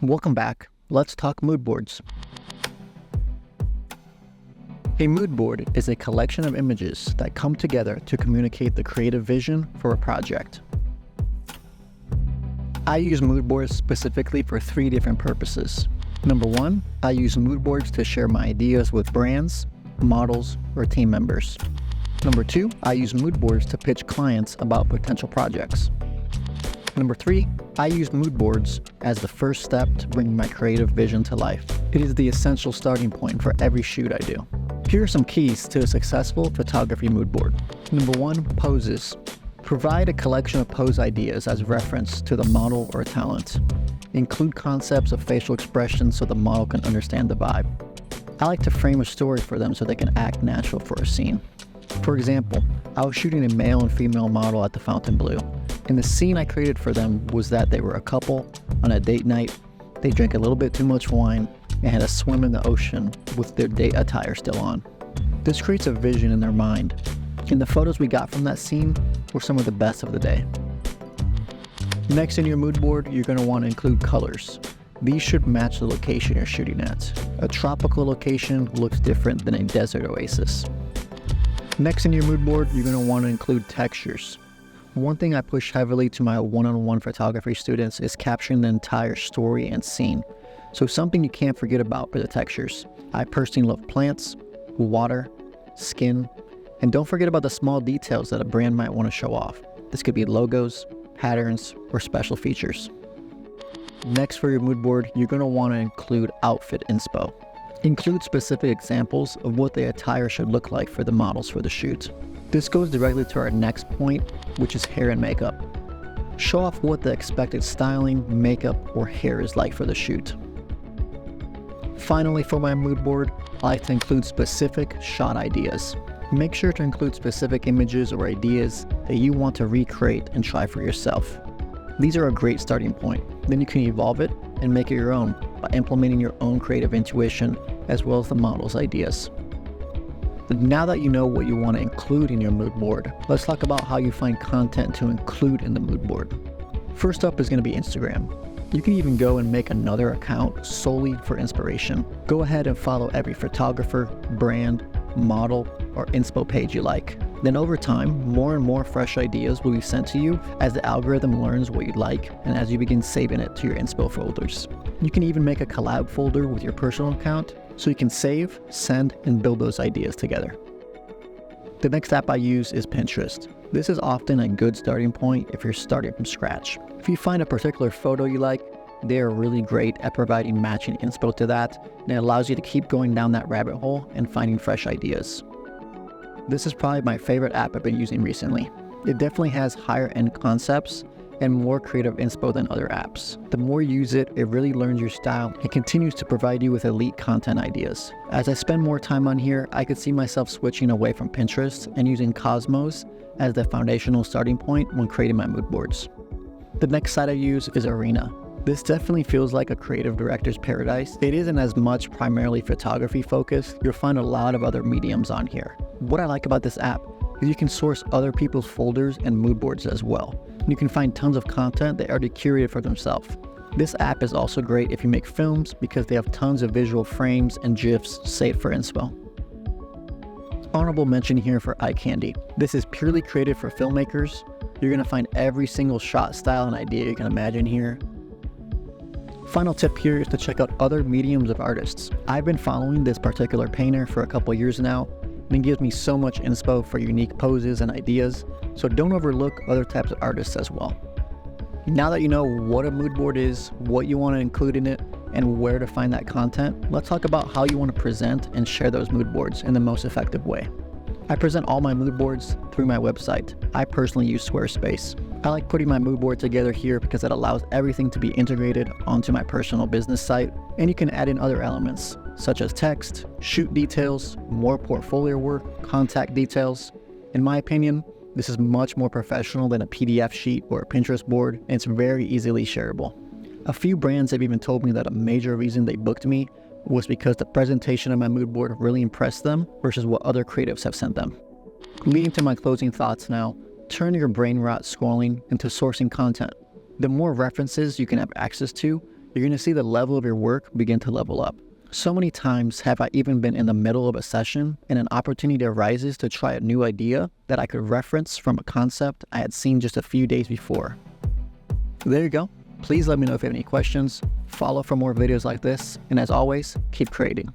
Welcome back. Let's talk mood boards. A mood board is a collection of images that come together to communicate the creative vision for a project. I use mood boards specifically for 3 different purposes. Number 1, I use mood boards to share my ideas with brands, models, or team members. Number 2, I use mood boards to pitch clients about potential projects. Number 3, I use mood boards as the first step to bring my creative vision to life. It is the essential starting point for every shoot I do. Here are some keys to a successful photography mood board. Number 1, poses. Provide a collection of pose ideas as reference to the model or talent. Include concepts of facial expression so the model can understand the vibe. I like to frame a story for them so they can act natural for a scene. For example, I was shooting a male and female model at the Fontainebleau, and the scene I created for them was that they were a couple on a date night. They drank a little bit too much wine and had a swim in the ocean with their date attire still on. This creates a vision in their mind, and the photos we got from that scene were some of the best of the day. Next in your mood board, you're going to want to include colors. These should match the location you're shooting at. A tropical location looks different than a desert oasis. Next in your mood board, you're going to want to include textures. One thing I push heavily to my one-on-one photography students is capturing the entire story and scene. So something you can't forget about are the textures. I personally love plants, water, skin, and don't forget about the small details that a brand might want to show off. This could be logos, patterns, or special features. Next for your mood board, you're going to want to include outfit inspo. Include specific examples of what the attire should look like for the models for the shoot. This goes directly to our next point, which is hair and makeup. Show off what the expected styling, makeup, or hair is like for the shoot. Finally, for my mood board, I like to include specific shot ideas. Make sure to include specific images or ideas that you want to recreate and try for yourself. These are a great starting point. Then you can evolve it and make it your own by implementing your own creative intuition as well as the model's ideas. But now that you know what you want to include in your mood board, let's talk about how you find content to include in the mood board. First up is going to be Instagram. You can even go and make another account solely for inspiration. Go ahead and follow every photographer, brand, model, or inspo page you like. Then over time, more and more fresh ideas will be sent to you as the algorithm learns what you like and as you begin saving it to your inspo folders. You can even make a collab folder with your personal account so you can save, send, and build those ideas together. The next app I use is Pinterest. This is often a good starting point if you're starting from scratch. If you find a particular photo you like, they are really great at providing matching inspo to that, and it allows you to keep going down that rabbit hole and finding fresh ideas. This is probably my favorite app I've been using recently. It definitely has higher end concepts and more creative inspo than other apps. The more you use it, it really learns your style and continues to provide you with elite content ideas. As I spend more time on here, I could see myself switching away from Pinterest and using Cosmos as the foundational starting point when creating my mood boards. The next site I use is Arena. This definitely feels like a creative director's paradise. It isn't as much primarily photography focused. You'll find a lot of other mediums on here. What I like about this app is you can source other people's folders and mood boards as well. You can find tons of content they already curated for themselves. This app is also great if you make films because they have tons of visual frames and GIFs saved for inspo. Honorable mention here for Eye Candy. This is purely created for filmmakers. You're going to find every single shot style and idea you can imagine here. Final tip here is to check out other mediums of artists. I've been following this particular painter for a couple years now, and it gives me so much inspo for unique poses and ideas, so don't overlook other types of artists as well. Now that you know what a mood board is, what you want to include in it, and where to find that content, let's talk about how you want to present and share those mood boards in the most effective way. I present all my mood boards through my website. I personally use Squarespace. I like putting my mood board together here because it allows everything to be integrated onto my personal business site, and you can add in other elements such as text, shoot details, more portfolio work, contact details. In my opinion, this is much more professional than a PDF sheet or a Pinterest board, and it's very easily shareable. A few brands have even told me that a major reason they booked me was because the presentation of my mood board really impressed them versus what other creatives have sent them. Leading to my closing thoughts now, turn your brain rot scrolling into sourcing content. The more references you can have access to, you're going to see the level of your work begin to level up. So many times have I even been in the middle of a session and an opportunity arises to try a new idea that I could reference from a concept I had seen just a few days before. There you go. Please let me know if you have any questions, follow for more videos like this, and as always, keep creating.